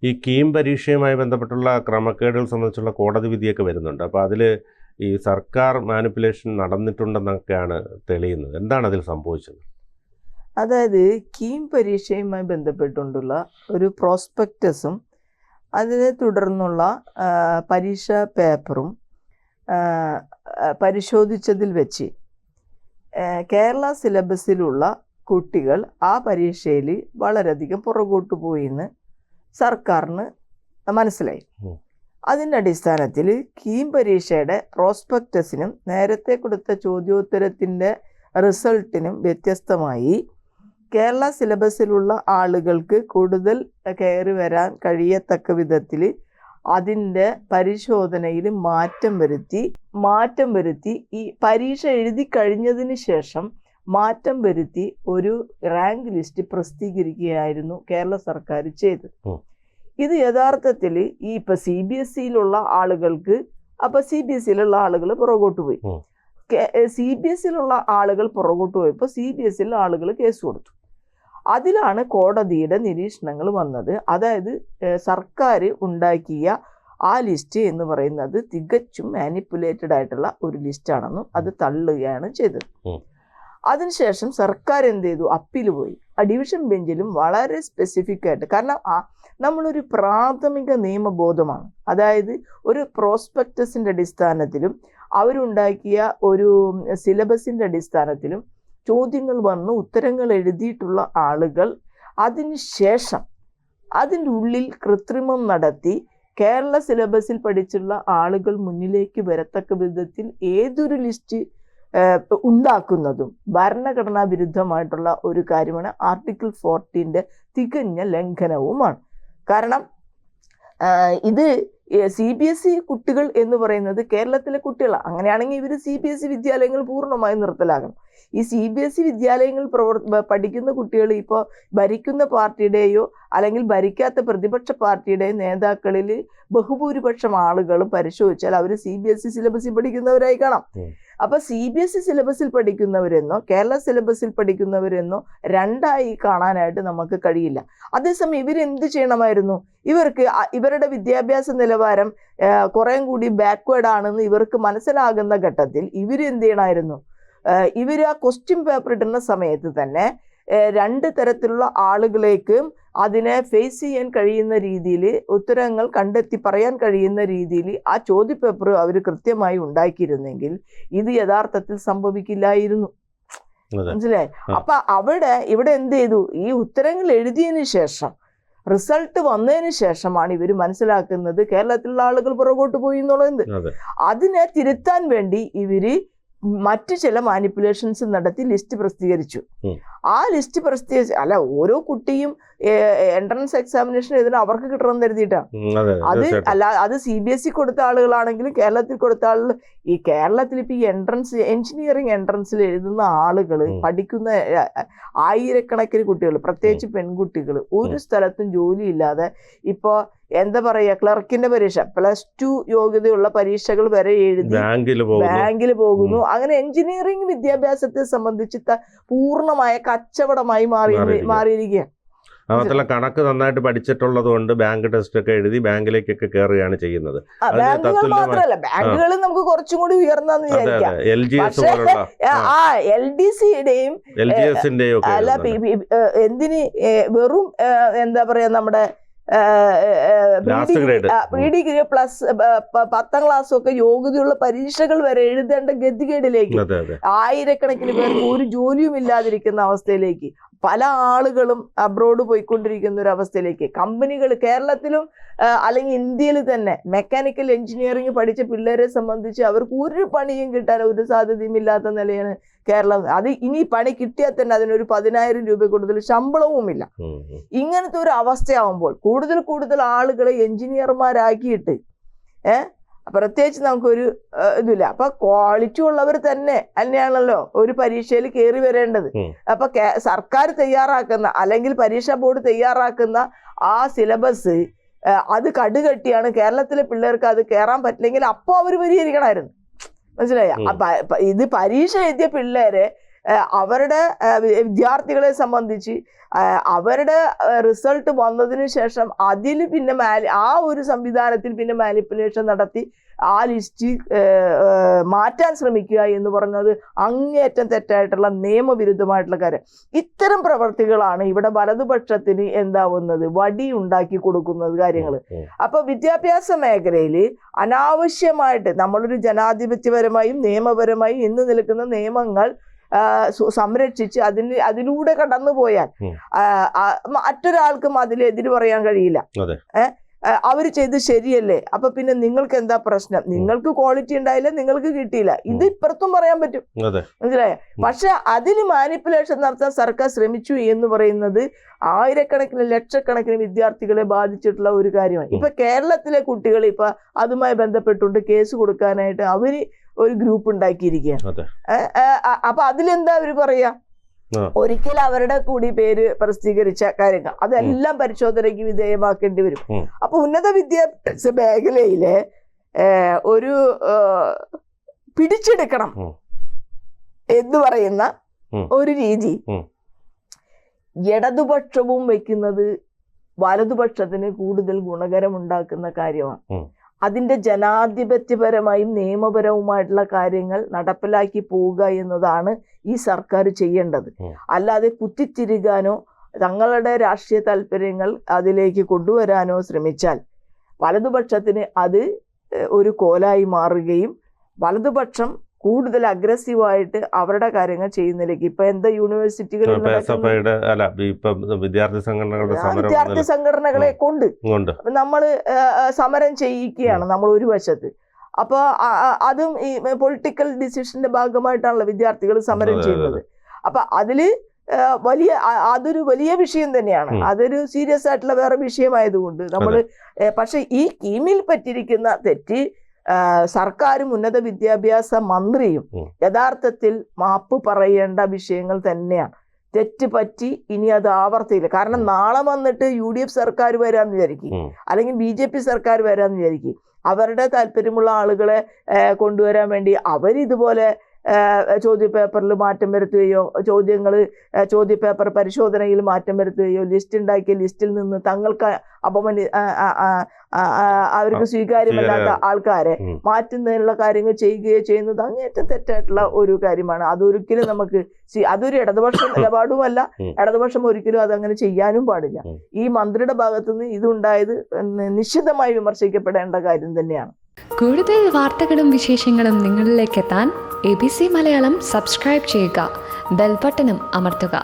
ഈ കീം പരീക്ഷയുമായി ബന്ധപ്പെട്ടുള്ള ക്രമക്കേടുകൾ സംബന്ധിച്ചുള്ള കോടതി വിധിയൊക്കെ വരുന്നുണ്ട്. അപ്പോൾ അതിൽ ഈ സർക്കാർ മാനിപ്പുലേഷൻ നടന്നിട്ടുണ്ടെന്നൊക്കെയാണ് തെളിയുന്നത്. എന്താണ് അതിൽ സംഭവിച്ചത്? അതായത് കീം പരീക്ഷയുമായി ബന്ധപ്പെട്ടുകൊണ്ടുള്ള ഒരു പ്രോസ്പെക്ടസും അതിനെ തുടർന്നുള്ള പരീക്ഷാ പേപ്പറും പരിശോധിച്ചതിൽ വെച്ച് കേരള സിലബസിലുള്ള കുട്ടികൾ ആ പരീക്ഷയിൽ വളരെയധികം പുറകോട്ട് പോയിന്ന് സർക്കാരിന് മനസ്സിലായി. അതിൻ്റെ അടിസ്ഥാനത്തിൽ കീം പരീക്ഷയുടെ പ്രോസ്പെക്ടസിനും നേരത്തെ കൊടുത്ത ചോദ്യോത്തരത്തിൻ്റെ റിസൾട്ടിനും വ്യത്യസ്തമായി കേരള സിലബസിലുള്ള ആളുകൾക്ക് കൂടുതൽ കയറി വരാൻ കഴിയത്തക്ക വിധത്തിൽ അതിൻ്റെ പരിശോധനയിൽ മാറ്റം വരുത്തി ഈ പരീക്ഷ എഴുതി കഴിഞ്ഞതിന് ശേഷം മാറ്റം വരുത്തി ഒരു റാങ്ക് ലിസ്റ്റ് പ്രസിദ്ധീകരിക്കുകയായിരുന്നു കേരള സർക്കാർ ചെയ്തത്. ഇത് യഥാർത്ഥത്തിൽ ഈ ഇപ്പം CBSEയിലുള്ള ആളുകൾക്ക് CBSEയിലുള്ള ആളുകൾ പുറകോട്ട് പോയി. CBSEയിലുള്ള ആളുകൾ പുറകോട്ട് പോയപ്പോൾ CBSEയിലുള്ള ആളുകൾ കേസ് കൊടുത്തു. അതിലാണ് കോടതിയുടെ നിരീക്ഷണങ്ങൾ വന്നത്. അതായത് സർക്കാർ ഉണ്ടാക്കിയ ആ ലിസ്റ്റ് എന്ന് പറയുന്നത് തികച്ചും മാനിപ്പുലേറ്റഡ് ആയിട്ടുള്ള ഒരു ലിസ്റ്റാണെന്നും അത് തള്ളുകയാണ് ചെയ്തത്. അതിനുശേഷം സർക്കാർ എന്ത് ചെയ്തു? അപ്പീൽ പോയി. ആ ഡിവിഷൻ ബെഞ്ചിലും വളരെ സ്പെസിഫിക് ആയിട്ട്, കാരണം നമ്മളൊരു പ്രാഥമിക നിയമബോധമാണ്, അതായത് ഒരു പ്രോസ്പെക്ടസിൻ്റെ അടിസ്ഥാനത്തിലും അവരുണ്ടാക്കിയ ഒരു സിലബസിൻ്റെ അടിസ്ഥാനത്തിലും ചോദ്യങ്ങൾ വന്ന് ഉത്തരങ്ങൾ എഴുതിയിട്ടുള്ള ആളുകൾ അതിന് ശേഷം അതിൻ്റെ ഉള്ളിൽ കൃത്രിമം നടത്തി കേരള സിലബസിൽ പഠിച്ചുള്ള ആളുകൾ മുന്നിലേക്ക് വരത്തക്ക വിധത്തിൽ ഏതൊരു ലിസ്റ്റ് ഉണ്ടാക്കുന്നതും ഭരണഘടനാ വിരുദ്ധമായിട്ടുള്ള ഒരു കാര്യമാണ്. ആർട്ടിക്കിൾ 14 തികഞ്ഞ ലംഘനവുമാണ്. കാരണം ഇത് CBSE കുട്ടികൾ എന്ന് പറയുന്നത് കേരളത്തിലെ കുട്ടികളാണ്. അങ്ങനെയാണെങ്കിൽ ഇവർ CBSE വിദ്യാലയങ്ങൾ പൂർണ്ണമായും നിർത്തലാകണം. ഈ CBSE വിദ്യാലയങ്ങൾ പഠിക്കുന്ന കുട്ടികൾ ഇപ്പോൾ ഭരിക്കുന്ന പാർട്ടിയുടെയോ അല്ലെങ്കിൽ ഭരിക്കാത്ത പ്രതിപക്ഷ പാർട്ടിയുടെയോ നേതാക്കളിൽ ബഹുഭൂരിപക്ഷം ആളുകളും പരിശോധിച്ചാൽ അവർ CBSE സിലബസിൽ പഠിക്കുന്നവരായി കാണാം. അപ്പോൾ CBSE സിലബസിൽ പഠിക്കുന്നവരെന്നോ കേരള സിലബസിൽ പഠിക്കുന്നവരെന്നോ രണ്ടായി കാണാനായിട്ട് നമുക്ക് കഴിയില്ല. അതേസമയം ഇവരെന്ത് ചെയ്യണമായിരുന്നു? ഇവരുടെ വിദ്യാഭ്യാസ നിലവാരം കുറേം കൂടി ബാക്ക്വേർഡ് ആണെന്ന് ഇവർക്ക് മനസ്സിലാകുന്ന ഘട്ടത്തിൽ ഇവരെന്ത് ചെയ്യണമായിരുന്നു? ഇവർ ആ ക്വസ്റ്റ്യൻ പേപ്പർ ഇടുന്ന സമയത്ത് തന്നെ രണ്ട് തരത്തിലുള്ള ആളുകളേക്കും അതിനെ ഫേസ് ചെയ്യാൻ കഴിയുന്ന രീതിയിൽ ഉത്തരങ്ങൾ കണ്ടെത്തി പറയാൻ കഴിയുന്ന രീതിയിൽ ആ ചോദ്യപേപ്പർ അവർ കൃത്യമായി ഉണ്ടാക്കിയിരുന്നെങ്കിൽ ഇത് യഥാർത്ഥത്തിൽ സംഭവിക്കില്ലായിരുന്നു. മനസ്സിലായി? അപ്പൊ ഇവിടെ എന്ത് ചെയ്തു? ഈ ഉത്തരങ്ങൾ എഴുതിയതിന് ശേഷം റിസൾട്ട് വന്നതിന് ശേഷമാണ് ഇവർ മനസ്സിലാക്കുന്നത് കേരളത്തിലുള്ള ആളുകൾ പുറകോട്ട് പോയി എന്നുള്ളത്. അതിനെ തിരുത്താൻ വേണ്ടി ഇവര് മറ്റു ചില മാനിപ്പുലേഷൻസ് നടത്തി ലിസ്റ്റ് പ്രസിദ്ധീകരിച്ചു. ആ ലിസ്റ്റ് പ്രസിദ്ധീകരിച്ച് ഓരോ കുട്ടിയും എൻട്രൻസ് എക്സാമിനേഷൻ എഴുതുന്ന അവർക്ക് കിട്ടണം കരുതിയിട്ടാണ്. അത് CBSE കൊടുത്ത ആളുകളാണെങ്കിലും കേരളത്തിൽ കൊടുത്ത ആളുകൾ, ഈ കേരളത്തിൽ ഇപ്പൊ ഈ എഞ്ചിനീയറിംഗ് എൻട്രൻസിൽ എഴുതുന്ന ആളുകൾ പഠിക്കുന്ന ആയിരക്കണക്കിന് കുട്ടികൾ, പ്രത്യേകിച്ച് പെൺകുട്ടികൾ, ഒരു സ്ഥലത്തും ജോലിയില്ലാതെ ഇപ്പൊ എന്താ പറയാ, ക്ലർക്കിന്റെ പരീക്ഷ +2 യോഗ്യതയുള്ള പരീക്ഷകൾ വരെ എഴുതി ബാങ്കിൽ പോകുന്നു. അങ്ങനെ എഞ്ചിനീയറിംഗ് വിദ്യാഭ്യാസത്തെ സംബന്ധിച്ച് പൂർണ്ണമായ കച്ചവടമായി മാറിയിരിക്കുകയാണ്. അതുമാത്രല്ല, കണക്ക് നന്നായിട്ട് പഠിച്ചിട്ടുള്ളത് കൊണ്ട് ബാങ്ക് ടെസ്റ്റ് ഒക്കെ എഴുതി ബാങ്കിലേക്കൊക്കെ കയറുകയാണ് ചെയ്യുന്നത്. ബാങ്കുകൾ മാത്രമല്ല, ബാങ്കുകൾ നമുക്ക് കുറച്ചും കൂടി ഉയർന്നെന്ന് വിചാരിക്കാം. LDCയുടെയും എന്തിന് വെറും എന്താ പറയാ നമ്മുടെ പ്രീ ഡിഗ്രി പ്ലസ് 10ാം ക്ലാസ്സും ഒക്കെ യോഗ്യതയുള്ള പരീക്ഷകൾ വരെ എഴുതേണ്ട ഗതികേടിലേക്ക് ആയിരക്കണക്കിന് പേർക്ക് ഒരു ജോലിയും ഇല്ലാതിരിക്കുന്ന അവസ്ഥയിലേക്ക് പല ആളുകളും അബ്രോഡ് പോയിക്കൊണ്ടിരിക്കുന്ന ഒരു അവസ്ഥയിലേക്ക് കമ്പനികൾ കേരളത്തിലും അല്ലെങ്കിൽ ഇന്ത്യയിൽ തന്നെ മെക്കാനിക്കൽ എഞ്ചിനീയറിംഗ് പഠിച്ച പിള്ളേരെ സംബന്ധിച്ച് അവർക്ക് ഒരു പണിയും കിട്ടാൻ ഒരു സാധ്യതയും ഇല്ലാത്ത നിലയാണ് കേരളം. അത് ഇനി പണി കിട്ടിയാൽ തന്നെ അതിനൊരു 10,000 രൂപ കൂടുതൽ ശമ്പളവുമില്ല. ഇങ്ങനത്തെ ഒരു അവസ്ഥയാവുമ്പോൾ കൂടുതൽ ആളുകളെ എഞ്ചിനീയർമാരാക്കിയിട്ട് പ്രത്യേകിച്ച് നമുക്കൊരു ഇതില്ല. അപ്പൊ ക്വാളിറ്റി ഉള്ളവർ തന്നെയാണല്ലോ ഒരു പരീക്ഷയിൽ കയറി വരേണ്ടത്. അപ്പൊ സർക്കാർ തയ്യാറാക്കുന്ന അല്ലെങ്കിൽ പരീക്ഷാ ബോർഡ് തയ്യാറാക്കുന്ന ആ സിലബസ് അത് കടുകട്ടിയാണ്. കേരളത്തിലെ പിള്ളേർക്ക് അത് കയറാൻ പറ്റില്ലെങ്കിൽ അപ്പോൾ അവർ പരിഹരിക്കണമായിരുന്നു. മനസ്സിലായ? ഇത് പരീക്ഷ എഴുതിയ പിള്ളേരെ അവരുടെ വിദ്യാർത്ഥികളെ സംബന്ധിച്ച് അവരുടെ റിസൾട്ട് വന്നതിന് ശേഷം അതിൽ പിന്നെ ആ ഒരു സംവിധാനത്തിൽ പിന്നെ മാനിപ്പുലേഷൻ നടത്തി ആ ലിസ്റ്റ് മാറ്റാൻ ശ്രമിക്കുക എന്ന് പറഞ്ഞത് അങ്ങേയറ്റം തെറ്റായിട്ടുള്ള നിയമവിരുദ്ധമായിട്ടുള്ള കാര്യം. ഇത്തരം പ്രവർത്തികളാണ് ഇവിടെ വലതുപക്ഷത്തിന് എന്താവുന്നത്, വടി ഉണ്ടാക്കി കൊടുക്കുന്നത് കാര്യങ്ങൾ. അപ്പൊ വിദ്യാഭ്യാസ മേഖലയിൽ അനാവശ്യമായിട്ട് നമ്മളൊരു ജനാധിപത്യപരമായും നിയമപരമായും ഇന്ന് നിൽക്കുന്ന നിയമങ്ങൾ സംരക്ഷിച്ച് അതിലൂടെ കടന്നു പോയാൽ മറ്റൊരാൾക്കും അതിലെതിര് പറയാൻ കഴിയില്ല. അവർ ചെയ്ത് ശരിയല്ലേ, അപ്പൊ പിന്നെ നിങ്ങൾക്ക് എന്താ പ്രശ്നം, നിങ്ങൾക്ക് ക്വാളിറ്റി ഉണ്ടായില്ല, നിങ്ങൾക്ക് കിട്ടിയില്ല, ഇത് ഇപ്പുറത്തും പറയാൻ പറ്റും, മനസ്സിലായേ. പക്ഷെ അതിന് മാനിപ്പുലേഷൻ നടത്താൻ സർക്കാർ ശ്രമിച്ചു എന്ന് പറയുന്നത് ആയിരക്കണക്കിന് ലക്ഷക്കണക്കിന് വിദ്യാർത്ഥികളെ ബാധിച്ചിട്ടുള്ള ഒരു കാര്യമാണ്. ഇപ്പൊ കേരളത്തിലെ കുട്ടികൾ ഇപ്പൊ അതുമായി ബന്ധപ്പെട്ടുകൊണ്ട് കേസ് കൊടുക്കാനായിട്ട് അവര് ഒരു ഗ്രൂപ്പ് ഉണ്ടാക്കിയിരിക്കുകയാണ്. അപ്പൊ അതിലെന്താ അവര് പറയാ, ഒരിക്കൽ അവരുടെ കൂടി പേര് പ്രസിദ്ധീകരിച്ച കാര്യങ്ങൾ അതെല്ലാം പരിശോധനയ്ക്ക് വിധേയമാക്കേണ്ടി വരും. അപ്പൊ ഉന്നത വിദ്യാഭ്യാസ മേഖലയിലെ ഒരു പിടിച്ചെടുക്കണം എന്ന് പറയുന്ന ഒരു രീതി ഇടതുപക്ഷവും വെക്കുന്നത് വലതുപക്ഷത്തിന് കൂടുതൽ ഗുണകരമുണ്ടാക്കുന്ന കാര്യമാണ്. അതിന്റെ ജനാധിപത്യപരമായും നിയമപരവുമായിട്ടുള്ള കാര്യങ്ങൾ നടപ്പിലാക്കി പോവുക എന്നതാണ് ഈ സർക്കാർ ചെയ്യേണ്ടത്. അല്ലാതെ കുത്തിത്തിരികാനോ തങ്ങളുടെ രാഷ്ട്രീയ താല്പര്യങ്ങൾ അതിലേക്ക് കൊണ്ടുവരാനോ ശ്രമിച്ചാൽ വലതുപക്ഷത്തിന് അത് ഒരു കോലായി മാറുകയും വലതുപക്ഷം കൂടുതൽ അഗ്രസീവായിട്ട് അവരുടെ കാര്യങ്ങൾ ചെയ്യുന്നതിലേക്ക് ഇപ്പൊ എന്താ യൂണിവേഴ്സിറ്റികളിൽ വിദ്യാർത്ഥി സംഘടനകളെ കൊണ്ട് നമ്മൾ സമരം ചെയ്യിക്കുകയാണ് നമ്മൾ ഒരു വശത്ത്. അപ്പൊ അതും ഈ പൊളിറ്റിക്കൽ ഡിസിഷന്റെ ഭാഗമായിട്ടാണല്ലോ വിദ്യാർത്ഥികൾ സമരം ചെയ്യുന്നത്. അപ്പൊ അതില് അതൊരു വലിയ വിഷയം തന്നെയാണ്, അതൊരു സീരിയസ് ആയിട്ടുള്ള വേറെ വിഷയമായതുകൊണ്ട് നമ്മൾ പക്ഷെ ഈ സ്കീമിൽ പറ്റിയിരിക്കുന്ന തെറ്റ് സർക്കാരും ഉന്നത വിദ്യാഭ്യാസ മന്ത്രിയും യഥാർത്ഥത്തിൽ മാപ്പ് പറയേണ്ട വിഷയങ്ങൾ തന്നെയാണ്. തെറ്റ് പറ്റി ഇനി അത് ആവർത്തിയില്ല. കാരണം നാളെ വന്നിട്ട് UDF സർക്കാർ വരാമെന്ന് വിചാരിക്കും, അല്ലെങ്കിൽ BJP സർക്കാർ വരാമെന്ന് വിചാരിക്കും. അവരുടെ താല്പര്യമുള്ള ആളുകളെ കൊണ്ടുവരാൻ വേണ്ടി അവരിതുപോലെ ചോദ്യപേപ്പറിൽ മാറ്റം വരുത്തുകയോ ചോദ്യപേപ്പർ പരിശോധനയിൽ മാറ്റം വരുത്തുകയോ ലിസ്റ്റ് ഉണ്ടാക്കിയ ലിസ്റ്റിൽ നിന്ന് തങ്ങൾക്ക് അവർക്ക് സ്വീകാര്യമല്ലാത്ത ആൾക്കാരെ മാറ്റുന്നതിനുള്ള കാര്യങ്ങൾ ചെയ്യുകയോ ചെയ്യുന്നത് അങ്ങേറ്റം തെറ്റായിട്ടുള്ള ഒരു കാര്യമാണ്. അതൊരിക്കലും നമുക്ക് അതൊരു ഇടതുപക്ഷ നിലപാടുമല്ല, ഇടതുപക്ഷം ഒരിക്കലും അതങ്ങനെ ചെയ്യാനും പാടില്ല. ഈ മന്ത്രിയുടെ ഭാഗത്തുനിന്ന് ഇതുണ്ടായത് നിശ്ചിതമായി വിമർശിക്കപ്പെടേണ്ട കാര്യം തന്നെയാണ്. കൂടുതൽ വാർത്തകളും വിശേഷങ്ങളും നിങ്ങളിലേക്ക് എത്താൻ ABC മലയാളം സബ്സ്ക്രൈബ് ചെയ്യുക, ബെൽ ബട്ടണും അമർത്തുക.